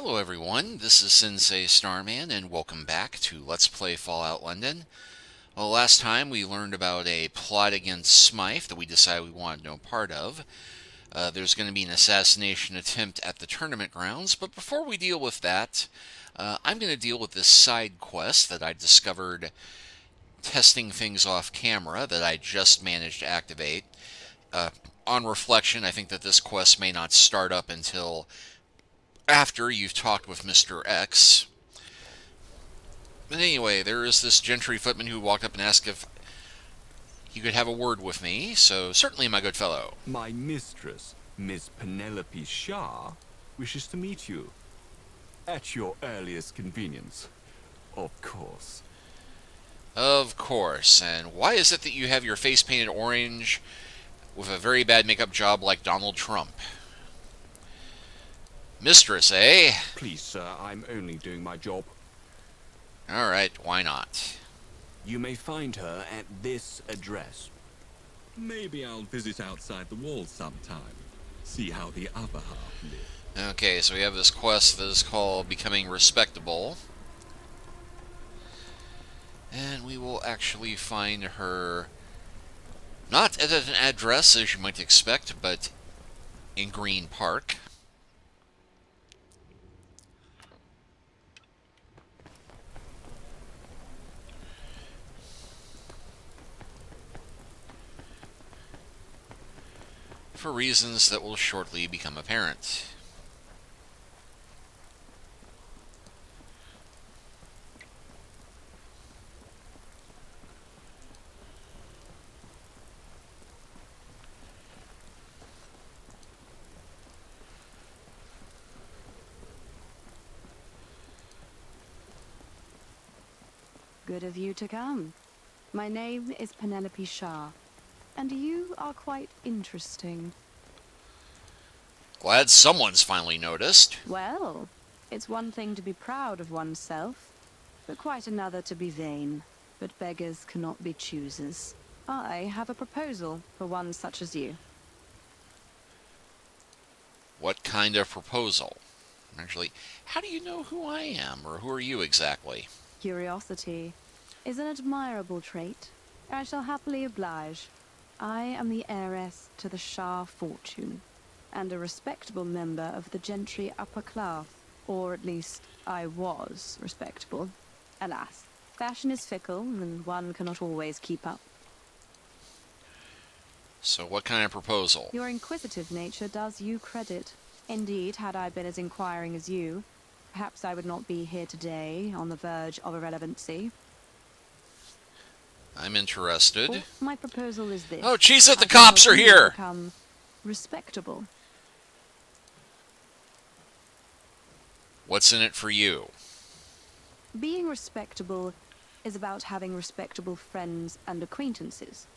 Hello everyone, this is Sensei Starman, and welcome back to Let's Play Fallout London. Well, last time we learned about a plot against Smythe that we decided we wanted no part of. There's going to be an assassination attempt at the tournament grounds, but before we deal with that, I'm going to deal with this side quest that I discovered testing things off camera that I just managed to activate. On reflection, I think that this quest may not start up until after you've talked with Mr. X. But anyway, there is this Gentry footman who walked up and asked if he could have a word with me, so certainly, my good fellow. My mistress, Miss Penelope Shah, wishes to meet you. At your earliest convenience, of course. Of course, and why is it that you have your face painted orange with a very bad makeup job like Donald Trump? Mistress, eh? Please, sir, I'm only doing my job. Alright, why not? You may find her at this address. Maybe I'll visit outside the walls sometime. See how the other half live. Okay, so we have this quest that is called Becoming Respectable. And we will actually find her not at an address, as you might expect, but in Green Park. For reasons that will shortly become apparent. Good of you to come. My name is Penelope Shah, and you are quite interesting. Glad someone's finally noticed. Well, it's one thing to be proud of oneself, but quite another to be vain. But beggars cannot be choosers. I have a proposal for one such as you. What kind of proposal? Actually, how do you know who I am, or who are you exactly? Curiosity is an admirable trait. I shall happily oblige. I am the heiress to the Shah fortune, and a respectable member of the Gentry upper class. Or at least, I was respectable. Alas, fashion is fickle, and one cannot always keep up. So what kind of proposal? Your inquisitive nature does you credit. Indeed, had I been as inquiring as you, perhaps I would not be here today, on the verge of irrelevancy. I'm interested. Well, my proposal is this. Oh, jeez, the I cops shall are here! Become respectable. What's in it for you? Being respectable is about having respectable friends and acquaintances.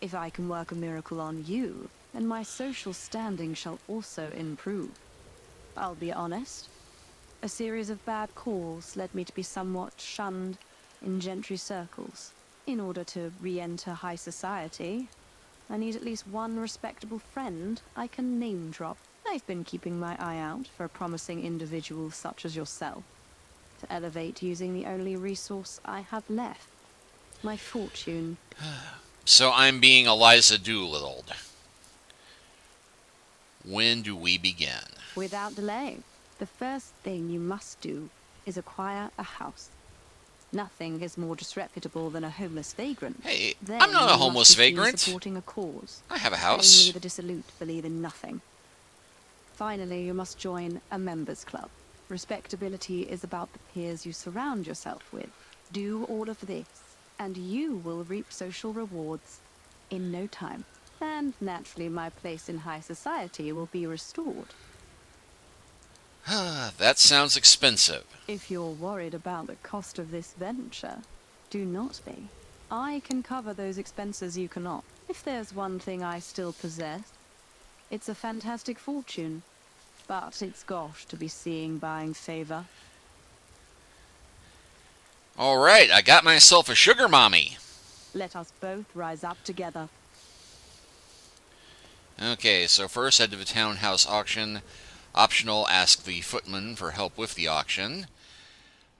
If I can work a miracle on you, then my social standing shall also improve. I'll be honest. A series of bad calls led me to be somewhat shunned in Gentry circles. In order to re-enter high society, I need at least one respectable friend I can name drop. I've been keeping my eye out for a promising individual such as yourself, to elevate using the only resource I have left, my fortune. So I'm being Eliza Doolittle. When do we begin? Without delay. The first thing you must do is acquire a house. Nothing is more disreputable than a homeless vagrant. Hey, Then I'm not a you homeless must be seen vagrant. supporting a cause. I have a Only house. the dissolute believe in nothing. Finally, you must join a members club. Respectability is about the peers you surround yourself with. Do all of this, and you will reap social rewards in no time. And naturally, my place in high society will be restored. That sounds expensive. If you're worried about the cost of this venture, do not be. I can cover those expenses you cannot. If there's one thing I still possess, it's a fantastic fortune. But it's gosh to be seeing buying favor. Alright, I got myself a sugar mommy. Let us both rise up together. Okay, so first head to the townhouse auction. Optional, ask the footman for help with the auction.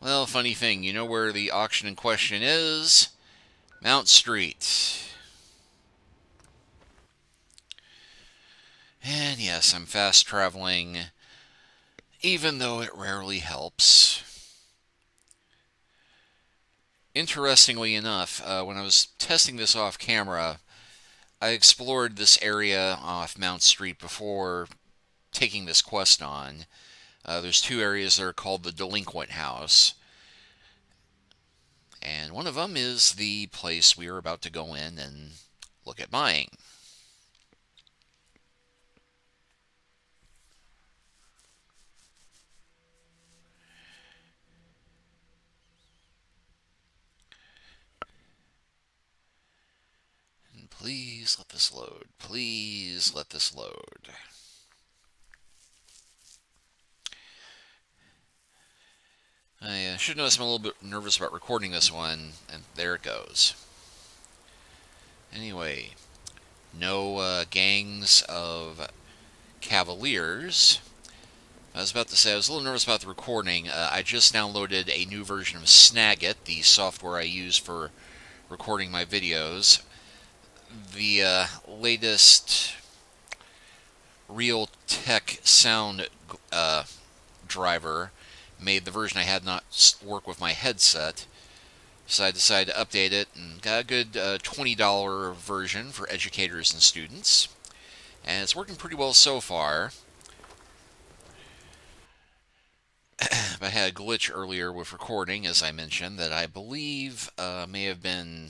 Well, funny thing, you know where the auction in question is? Mount Street. And yes, I'm fast traveling, even though it rarely helps. Interestingly enough, when I was testing this off camera, I explored this area off Mount Street before taking this quest on. There's two areas that are called the Delinquent House. And one of them is the place we are about to go in and look at buying. And please let this load. Please let this load. I should notice I'm a little bit nervous about recording this one, and there it goes. Anyway, no gangs of cavaliers. I was about to say, I was a little nervous about the recording. I just downloaded a new version of Snagit, the software I use for recording my videos. The latest Realtek sound driver made the version I had not work with my headset. So I decided to update it and got a good $20 version for educators and students. And it's working pretty well so far. I had a glitch earlier with recording, as I mentioned, that I believe may have been...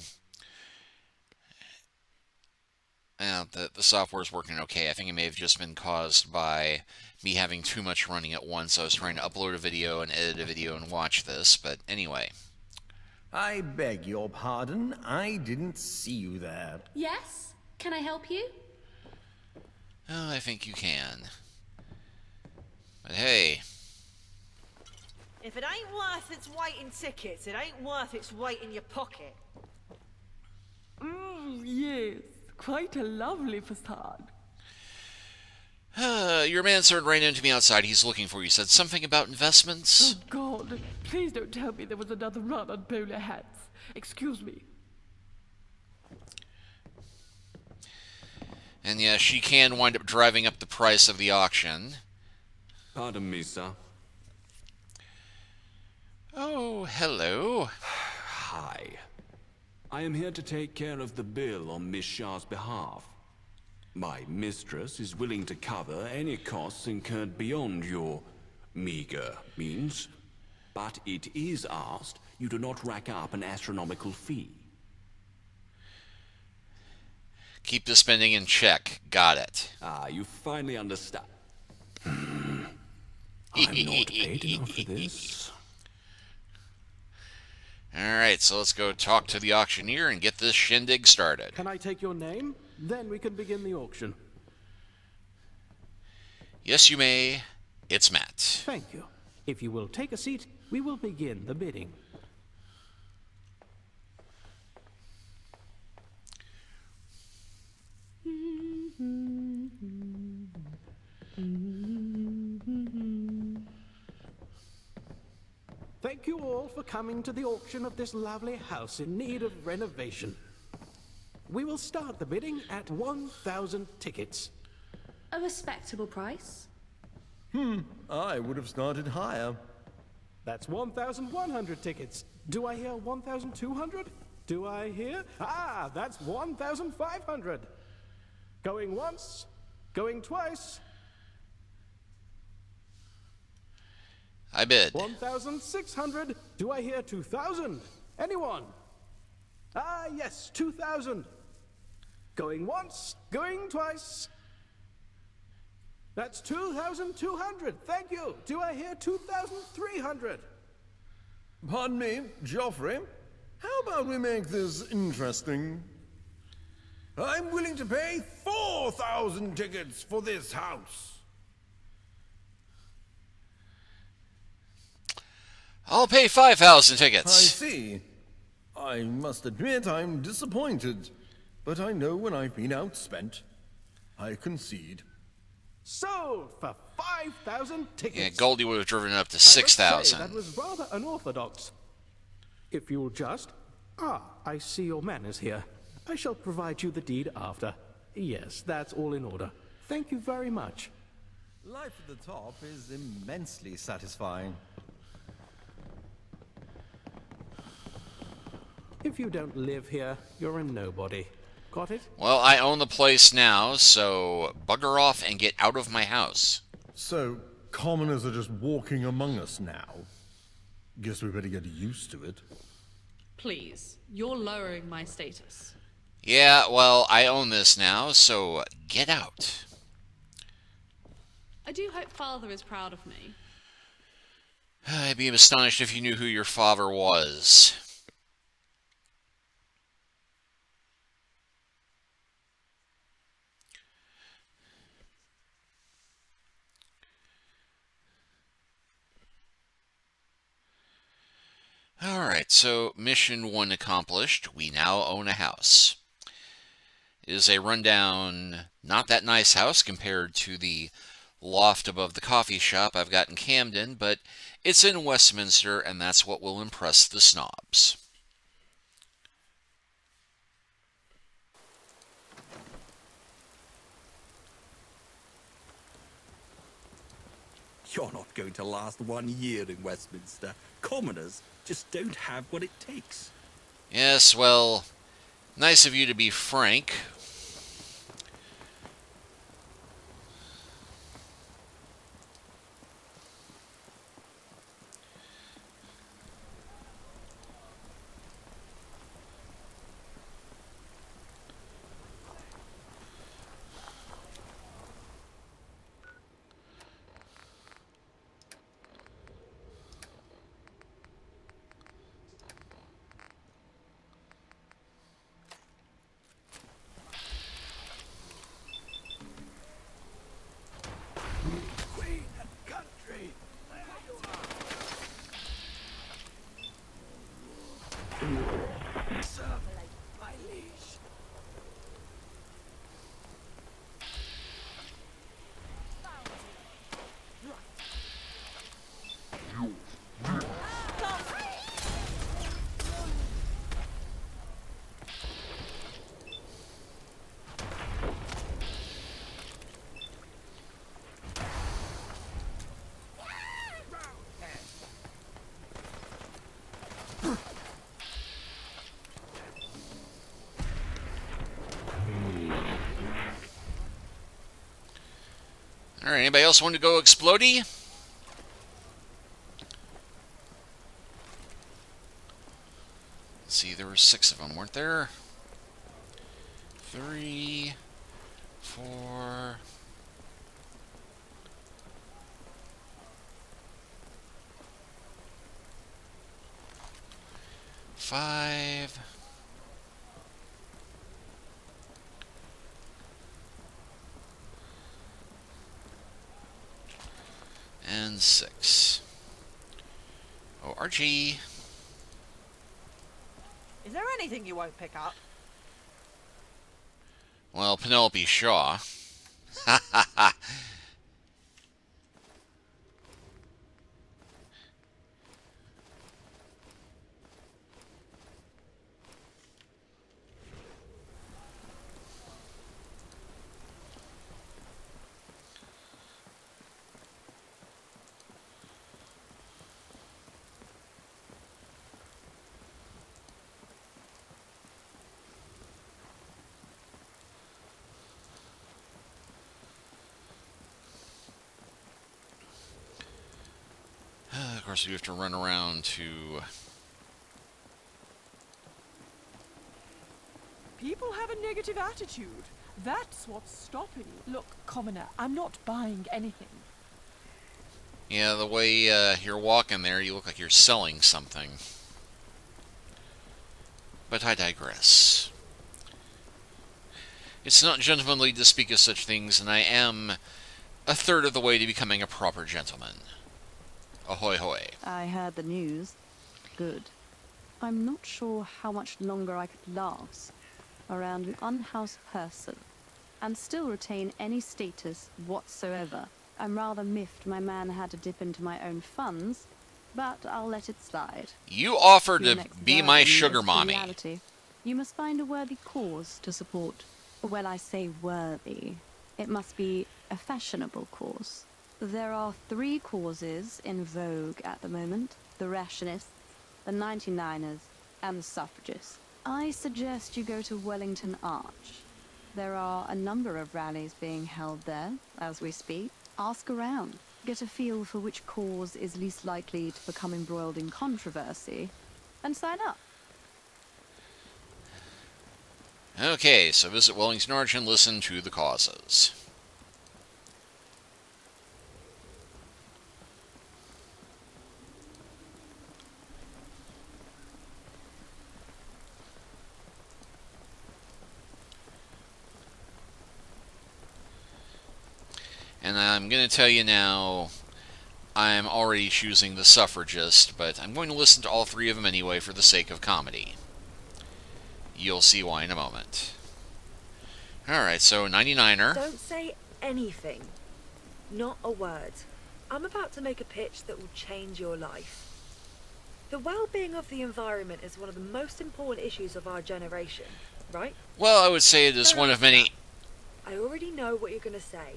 the software is working okay. I think it may have just been caused by me having too much running at once. I was trying to upload a video and edit a video and watch this, but anyway. I beg your pardon, I didn't see you there. Yes? Can I help you? Oh, I think you can. But hey. If it ain't worth its weight in tickets, it ain't worth its weight in your pocket. Yes. Quite a lovely facade. Your manservant ran into me outside. He's looking for you. He said something about investments. Oh, God. Please don't tell me there was another run on bowler hats. Excuse me. And yeah, she can wind up driving up the price of the auction. Pardon me, sir. Oh, hello. Hi. I am here to take care of the bill on Miss Shah's behalf. My mistress is willing to cover any costs incurred beyond your meager means, but it is asked you do not rack up an astronomical fee. Keep the spending in check. Got it. Ah, you finally understand. I'm not paid enough for this. Alright, so let's go talk to the auctioneer and get this shindig started. Can I take your name? Then we can begin the auction. Yes, you may. It's Matt. Thank you. If you will take a seat, we will begin the bidding. Thank you all for coming to the auction of this lovely house in need of renovation. We will start the bidding at 1,000 tickets. A respectable price. I would have started higher. That's 1,100 tickets. Do I hear 1,200? Do I hear? Ah, that's 1,500. Going once, going twice. I bid. 1,600. Do I hear 2,000? Anyone? Ah, yes, 2,000. Going once, going twice. That's 2,200. Thank you. Do I hear 2,300? Pardon me, Joffrey. How about we make this interesting? I'm willing to pay 4,000 tickets for this house. I'll pay 5,000 I tickets. see. I must admit I'm disappointed, but I know when I've been outspent. I concede. Sold for 5,000 tickets. Yeah, Goldie would have driven it up to I must say, 6,000. that was rather unorthodox. If you'll just... Ah, I see your man is here. I shall provide you the deed after. Yes, that's all in order. Thank you very much. Life at the top is immensely satisfying. If you don't live here, you're a nobody. Got it? Well, I own the place now, so bugger off and get out of my house. So, commoners are just walking among us now. Guess we better get used to it. Please, you're lowering my status. Yeah, well, I own this now, so get out. I do hope Father is proud of me. I'd be astonished if you knew who your father was. Alright, so mission 1 accomplished. We now own a house. It is a rundown, not that nice house compared to the loft above the coffee shop I've got in Camden, but it's in Westminster, and that's what will impress the snobs. You're not going to last 1 year in Westminster. Commoners just don't have what it takes. Yes, well, nice of you to be frank. Queen and country. Serve my liege. Alright, anybody else want to go explodey? Let's see, there were 6 of them, weren't there? 3, 4... 5... and 6. Oh, Archie. Is there anything you won't pick up? Well, Penelope Shaw. Ha ha ha. Of course, we have to run around to... People have a negative attitude. That's what's stopping you. Look, commoner, I'm not buying anything. Yeah, the way you're walking there, you look like you're selling something. But I digress. It's not gentlemanly to speak of such things, and I am a third of the way to becoming a proper gentleman. Ahoy hoy. I heard the news. Good. I'm not sure how much longer I could last around an unhoused person. and still retain any status whatsoever. I'm rather miffed my man had to dip into my own funds, but I'll let it slide. You offered Your to next be my version sugar is mommy. reality. You must find a worthy cause to support. Well, I say worthy. It must be a fashionable cause. There are 3 causes in vogue at the moment: the rationists, the 99ers, and the suffragists. I suggest you go to Wellington Arch. There are a number of rallies being held there as we speak. Ask around. Get a feel for which cause is least likely to become embroiled in controversy, and sign up. Okay, so visit Wellington Arch and listen to the causes. And I'm going to tell you now, I'm already choosing the suffragist, but I'm going to listen to all 3 of them anyway for the sake of comedy. You'll see why in a moment. Alright, so 99er. Don't say anything. Not a word. I'm about to make a pitch that will change your life. The well-being of the environment is one of the most important issues of our generation, right? Well, I would say it is one of many... I already know what you're going to say.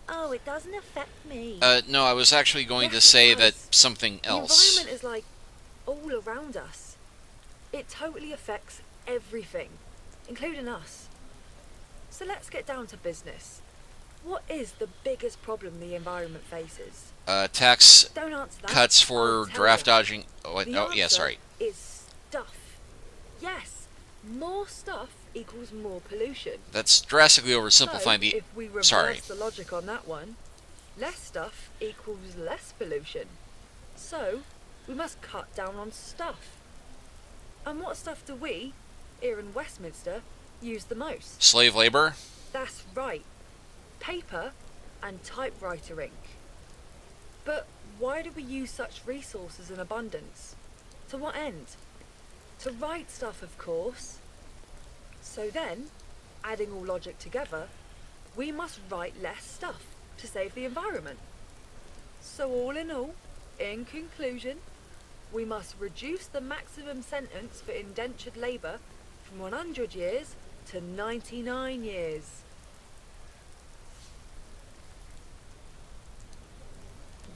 Oh, it doesn't affect me. No, I was actually going to say that something else. The environment is like all around us. It totally affects everything, including us. So let's get down to business. What is the biggest problem the environment faces? Tax Don't answer that. cuts for draft dodging. Oh, yeah, sorry. Is stuff. Yes, more stuff equals more pollution. That's drastically oversimplifying So, if we reverse the logic on that one, less stuff equals less pollution. So, we must cut down on stuff. And what stuff do we, here in Westminster, use the most? Slave labor? That's right. Paper and typewriter ink. But why do we use such resources in abundance? To what end? To write stuff, of course. So then, adding all logic together, we must write less stuff to save the environment. So all in all, in conclusion, we must reduce the maximum sentence for indentured labour from 100 years to 99 years.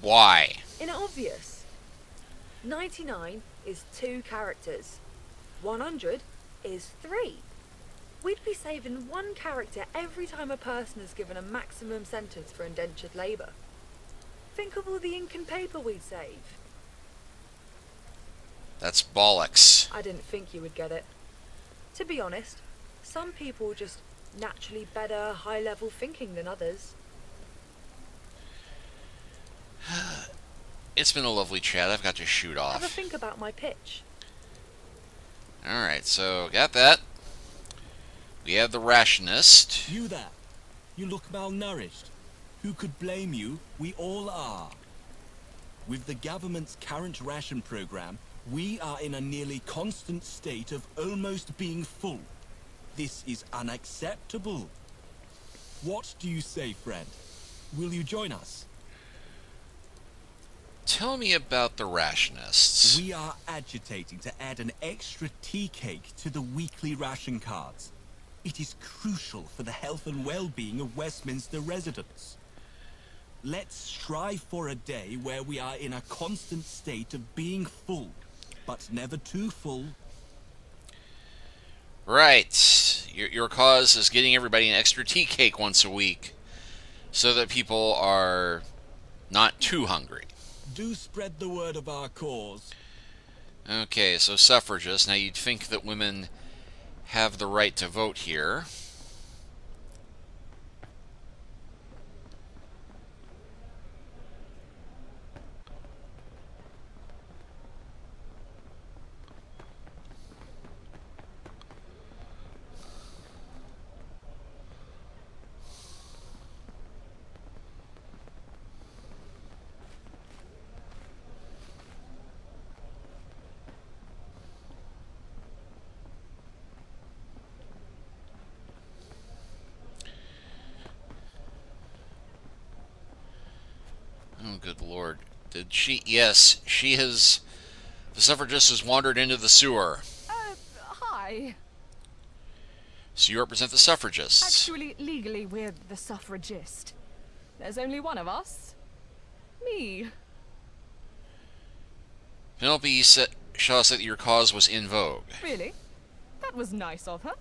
Why? Isn't it obvious? 99 is 2 characters. 100 is 3. We'd be saving 1 character every time a person is given a maximum sentence for indentured labour. Think of all the ink and paper we'd save. That's bollocks. I didn't think you would get it. To be honest, some people are just naturally better high-level thinking than others. It's been a lovely chat. I've got to shoot off. Have a think about my pitch. Alright, so got that. We have the rationist. You there. You look malnourished. Who could blame you? We all are. With the government's current ration program, we are in a nearly constant state of almost being full. This is unacceptable. What do you say, friend? Will you join us? Tell me about the rationists. We are agitating to add an extra tea cake to the weekly ration cards. It is crucial for the health and well-being of Westminster residents. Let's strive for a day where we are in a constant state of being full, but never too full. Right. Your cause is getting everybody an extra tea cake once a week so that people are not too hungry. Do spread the word of our cause. Okay, so suffragists. Now you'd think that women have the right to vote here. Lord. Did she? Yes, she has. The suffragist has wandered into the sewer. Hi. So you represent the suffragists. Actually, legally, we're the suffragist. There's only one of us. Me. Penelope Shaw said that your cause was in vogue. Really? That was nice of her.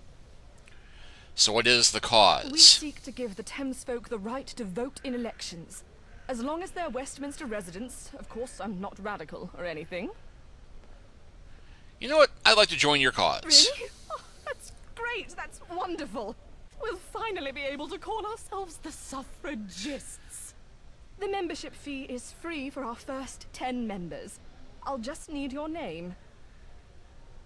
So what is the cause? We seek to give the Thames folk the right to vote in elections. As long as they're Westminster residents. Of course, I'm not radical or anything. You know what? I'd like to join your cause. Really? Oh, that's great. That's wonderful. We'll finally be able to call ourselves the suffragists. The membership fee is free for our first 10 members. I'll just need your name.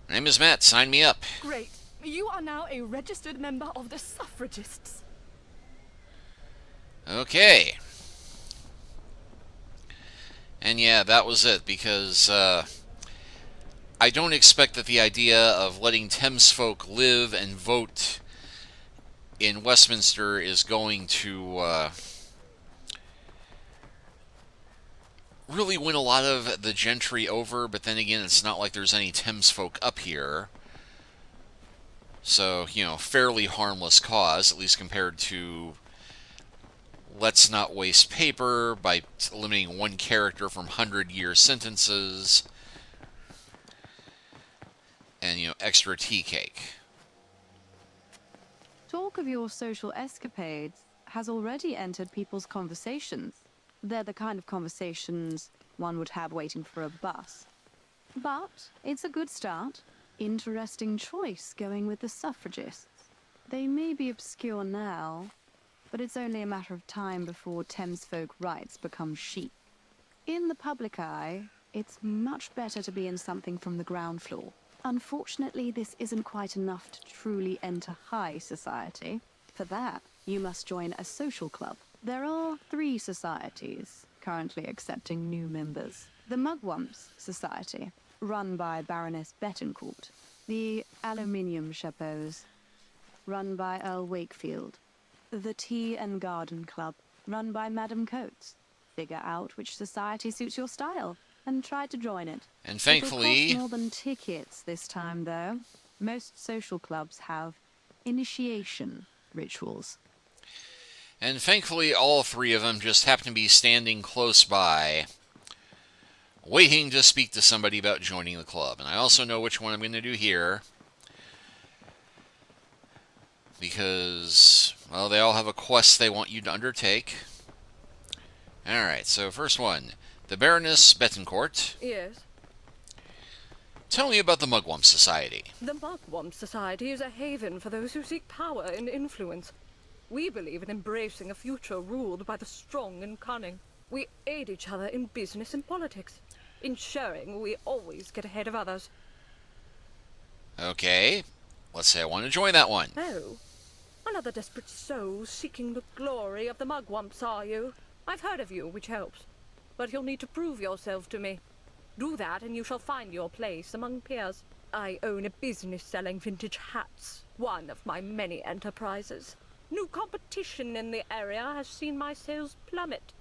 My name is Matt. Sign me up. Great. You are now a registered member of the suffragists. Okay. And yeah, that was it, because I don't expect that the idea of letting Thames folk live and vote in Westminster is going to really win a lot of the gentry over, but then again, it's not like there's any Thames folk up here. So, you know, fairly harmless cause, at least compared to let's not waste paper by eliminating one character from 100-year sentences and, you know, extra tea cake. Talk of your social escapades has already entered people's conversations. They're the kind of conversations one would have waiting for a bus. But it's a good start. Interesting choice going with the suffragists. They may be obscure now, but it's only a matter of time before Thames folk rights become chic. In the public eye, it's much better to be in something from the ground floor. Unfortunately, this isn't quite enough to truly enter high society. For that, you must join a social club. There are 3 societies currently accepting new members. The Mugwumps Society, run by Baroness Bettencourt. The Aluminium Chapeaux, run by Earl Wakefield. The Tea and Garden Club, run by Madame Coates. Figure out which society suits your style and try to join it. And thankfully, it'll cost more than tickets this time, though. Most social clubs have initiation rituals. And thankfully, all 3 of them just happen to be standing close by, waiting to speak to somebody about joining the club. And I also know which one I'm going to do here, because, well, they all have a quest they want you to undertake. Alright, so first one. The Baroness Bettencourt. Yes. Tell me about the Mugwump Society. The Mugwump Society is a haven for those who seek power and influence. We believe in embracing a future ruled by the strong and cunning. We aid each other in business and politics, ensuring we always get ahead of others. Okay, let's say I want to join that one. Oh, another desperate soul seeking the glory of the Mugwumps, are you? I've heard of you, which helps. But you'll need to prove yourself to me. Do that and you shall find your place among peers. I own a business selling vintage hats, one of my many enterprises. New competition in the area has seen my sales plummet.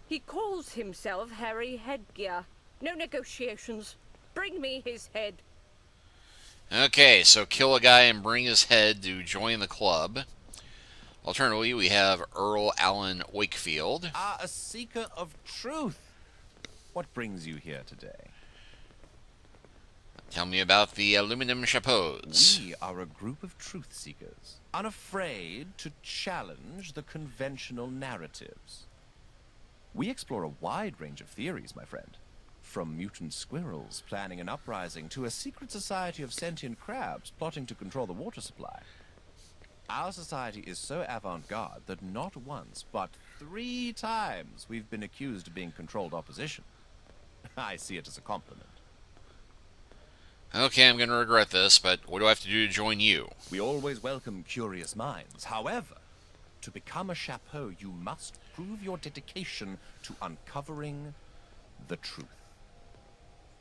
He calls himself Harry Headgear. No negotiations. Bring me his head. Okay, so kill a guy and bring his head to join the club. Alternatively, we have Earl Allen Wakefield. Ah, a seeker of truth. What brings you here today? Tell me about the Aluminum Chapeaux. We are a group of truth seekers, unafraid to challenge the conventional narratives. We explore a wide range of theories, my friend. From mutant squirrels planning an uprising to a secret society of sentient crabs plotting to control the water supply. Our society is so avant-garde that not once, but 3 times we've been accused of being controlled opposition. I see it as a compliment. Okay, I'm going to regret this, but what do I have to do to join you? We always welcome curious minds. However, to become a chapeau, you must prove your dedication to uncovering the truth.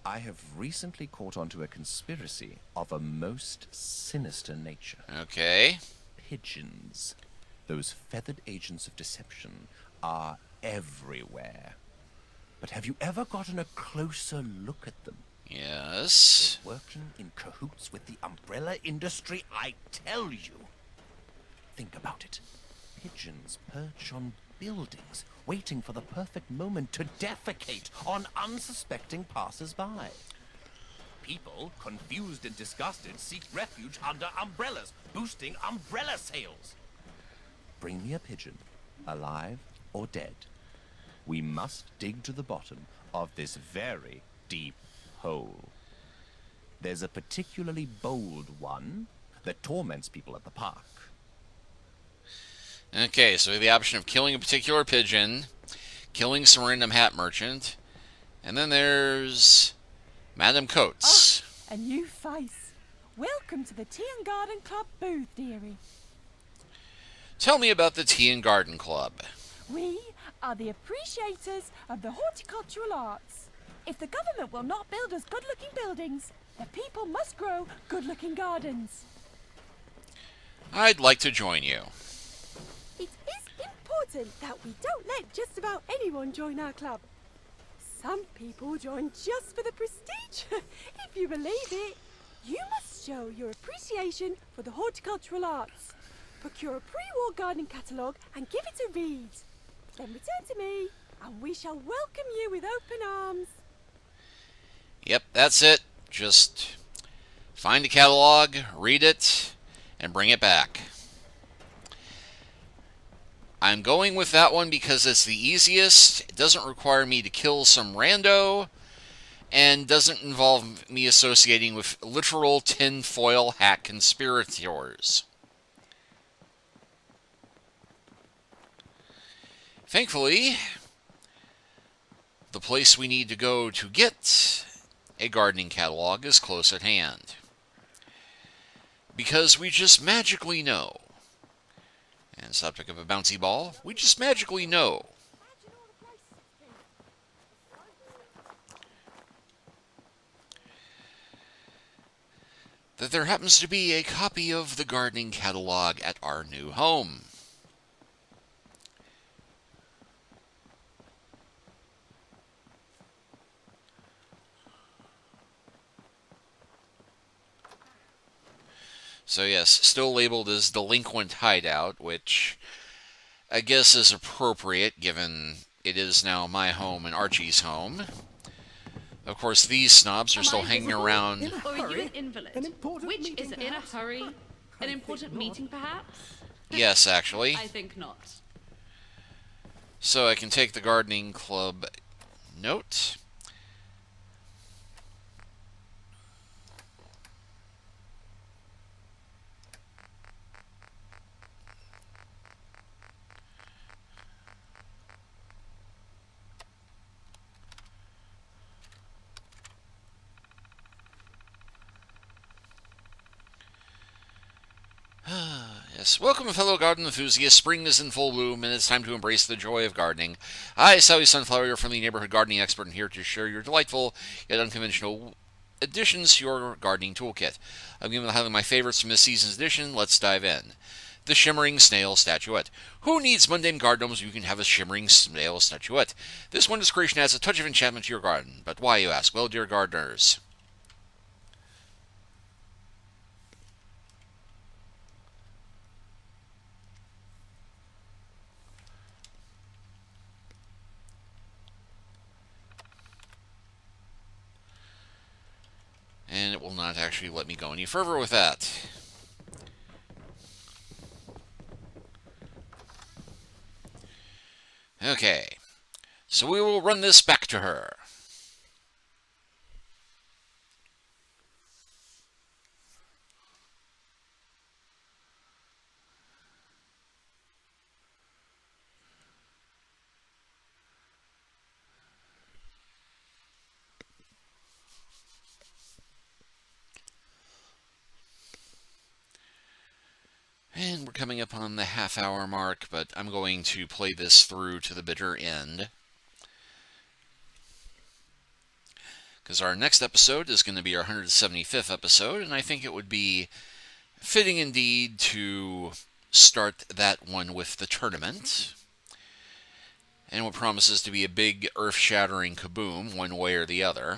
I have recently caught on to a conspiracy of a most sinister nature. Okay. Pigeons, those feathered agents of deception, are everywhere. But have you ever gotten a closer look at them? Yes. They're working in cahoots with the umbrella industry, I tell you. Think about it. Pigeons perch on buildings, waiting for the perfect moment to defecate on unsuspecting passers-by. People, confused and disgusted, seek refuge under umbrellas, boosting umbrella sales. Bring me a pigeon, alive or dead. We must dig to the bottom of this very deep hole. There's a particularly bold one that torments people at the park. Okay, so we have the option of killing a particular pigeon, killing some random hat merchant, and then there's Madam Coates. A new face. Welcome to the Tea and Garden Club booth, dearie. Tell me about the Tea and Garden Club. We are the appreciators of the horticultural arts. If the government will not build us good-looking buildings, the people must grow good-looking gardens. I'd like to join you. It is important that we don't let just about anyone join our club. Some people join just for the prestige. If you believe it, you must show your appreciation for the horticultural arts. Procure a pre-war gardening catalogue and give it a read. Then return to me, and we shall welcome you with open arms. Yep, that's it. Just find a catalog, read it, and bring it back. I'm going with that one because it's the easiest. It doesn't require me to kill some rando, and doesn't involve me associating with literal tinfoil hat conspirators. Thankfully, the place we need to go to get a gardening catalog is close at hand. Because we just magically know. And stop picking up a bouncy ball. We just magically know that there happens to be a copy of the gardening catalog at our new home. So yes, still labeled as Delinquent Hideout, which I guess is appropriate given it is now my home and Archie's home. Of course, these snobs are still hanging around. Or are you an invalid? Which is it? In a hurry? An important meeting, perhaps? Yes, actually. I think not. So I can take the gardening club note. Yes, welcome fellow garden enthusiasts. Spring is in full bloom and it's time to embrace the joy of gardening. I, Sally Sunflower, your friendly neighborhood gardening expert, and here to share your delightful yet unconventional additions to your gardening toolkit. I'm giving the highlight my favorites from this season's edition. Let's dive in. The Shimmering Snail Statuette. Who needs mundane garden gnomes when you can have a shimmering snail statuette? This wondrous creation adds a touch of enchantment to your garden. But why, you ask? Well, dear gardeners, and it will not actually let me go any further with that. Okay, so we will run this back to her. And we're coming up on the half-hour mark, but I'm going to play this through to the bitter end. Because our next episode is going to be our 175th episode, and I think it would be fitting indeed to start that one with the tournament. and what promises to be a big earth-shattering kaboom one way or the other.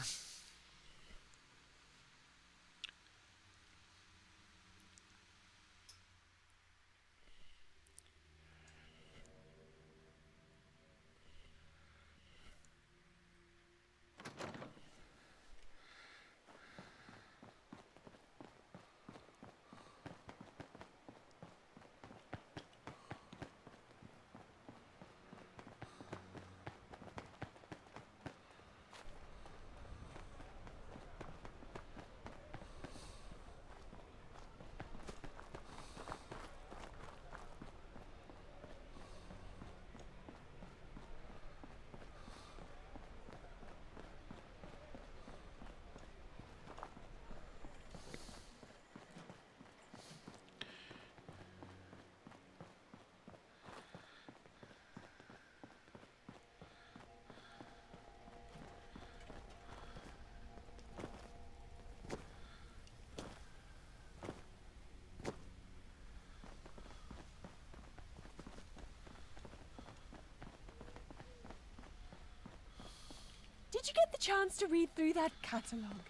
Did you get the chance to read through that catalogue?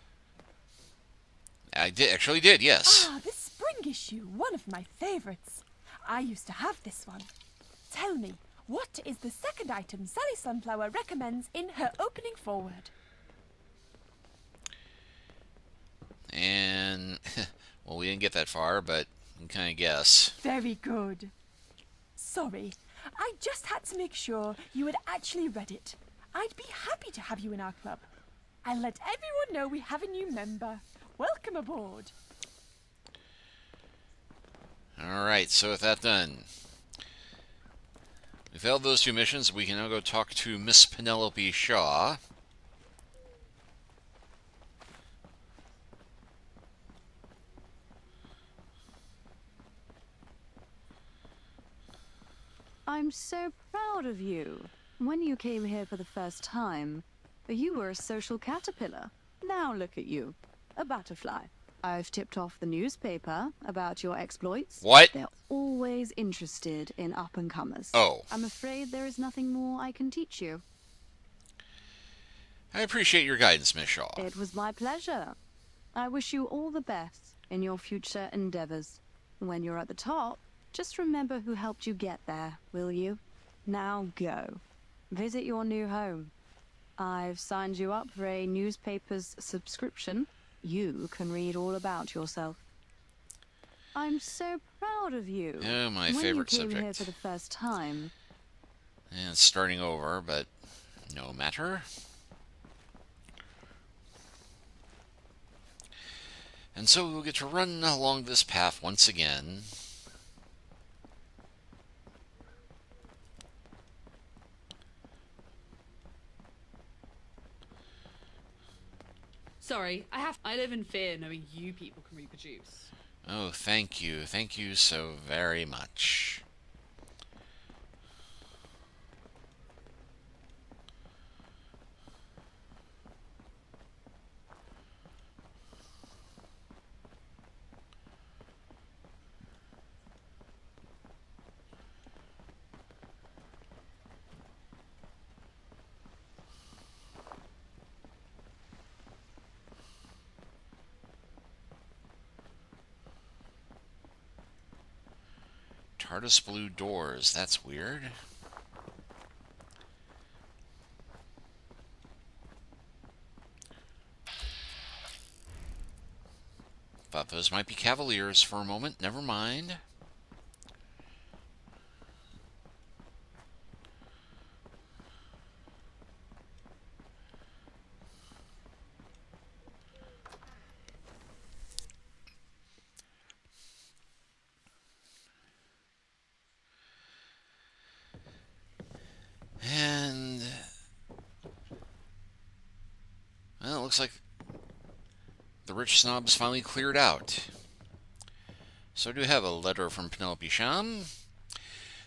I actually did, yes. Ah, the spring issue, one of my favourites. I used to have this one. Tell me, what is the second item Sally Sunflower recommends in her opening foreword? And, well, we didn't get that far, but you can kind of guess. Very good. Sorry, I just had to make sure you had actually read it. I'd be happy to have you in our club. I'll let everyone know we have a new member. Welcome aboard. Alright, so with that done, we failed those 2 missions. We can now go talk to Miss Penelope Shaw. I'm so proud of you. When you came here for the first time, you were a social caterpillar. Now look at you, a butterfly. I've tipped off the newspaper about your exploits. What? They're always interested in up-and-comers. Oh. I'm afraid there is nothing more I can teach you. I appreciate your guidance, Miss Shaw. It was my pleasure. I wish you all the best in your future endeavors. When you're at the top, just remember who helped you get there, will you? Now go. Visit your new home. I've signed you up for a newspaper's subscription. You can read all about yourself. I'm so proud of you. Oh, my favorite subject. When you came here for the first time. And it's starting over, but no matter. And so we'll get to run along this path once again. Sorry, I live in fear knowing you people can reproduce. Oh, thank you. Thank you so very much. TARDIS blue doors. That's weird. Thought those might be Cavaliers for a moment. Never mind. And well, it looks like the rich snob's finally cleared out. So I do have a letter from Penelope Sham.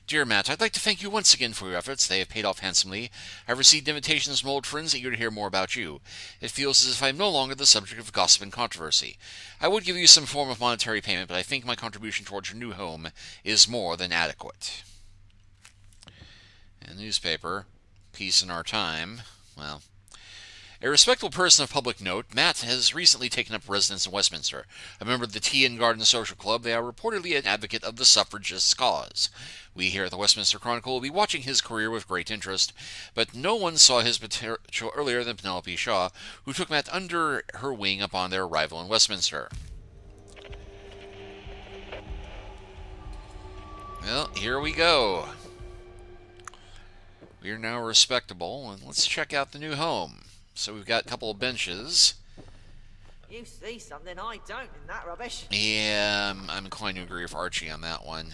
Dear Matt, I'd like to thank you once again for your efforts. They have paid off handsomely. I've received invitations from old friends eager to hear more about you. It feels as if I am no longer the subject of gossip and controversy. I would give you some form of monetary payment, but I think my contribution towards your new home is more than adequate. And newspaper. peace in our time. Well, a respectable person of public note, Matt has recently taken up residence in Westminster. A member of the Tea and Garden Social Club, they are reportedly an advocate of the suffragists' cause. We here at the Westminster Chronicle will be watching his career with great interest, but no one saw his potential earlier than Penelope Shaw, who took Matt under her wing upon their arrival in Westminster. Well, here we go. We are now respectable, and let's check out the new home. So we've got a couple of benches. You see something I don't in that rubbish. Yeah, I'm inclined to agree with Archie on that one.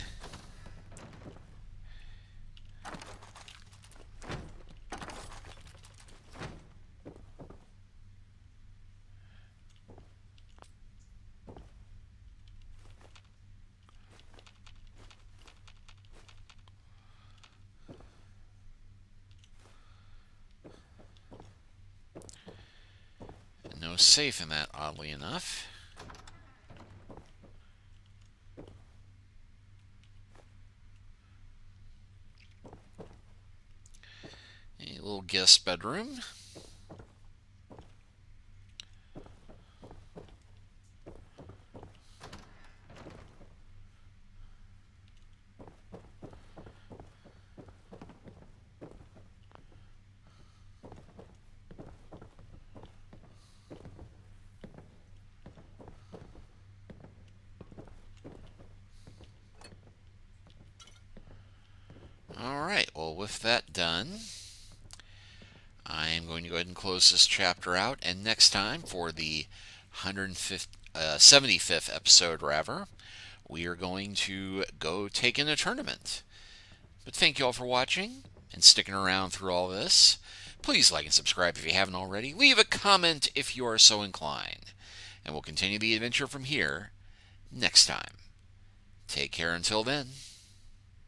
No safe in that, oddly enough. A little guest bedroom. Alright, well, with that done, I am going to go ahead and close this chapter out, and next time, for the 75th episode, rather, we are going to go take in a tournament. But thank you all for watching and sticking around through all this. Please like and subscribe if you haven't already. Leave a comment if you are so inclined. And we'll continue the adventure from here next time. Take care until then.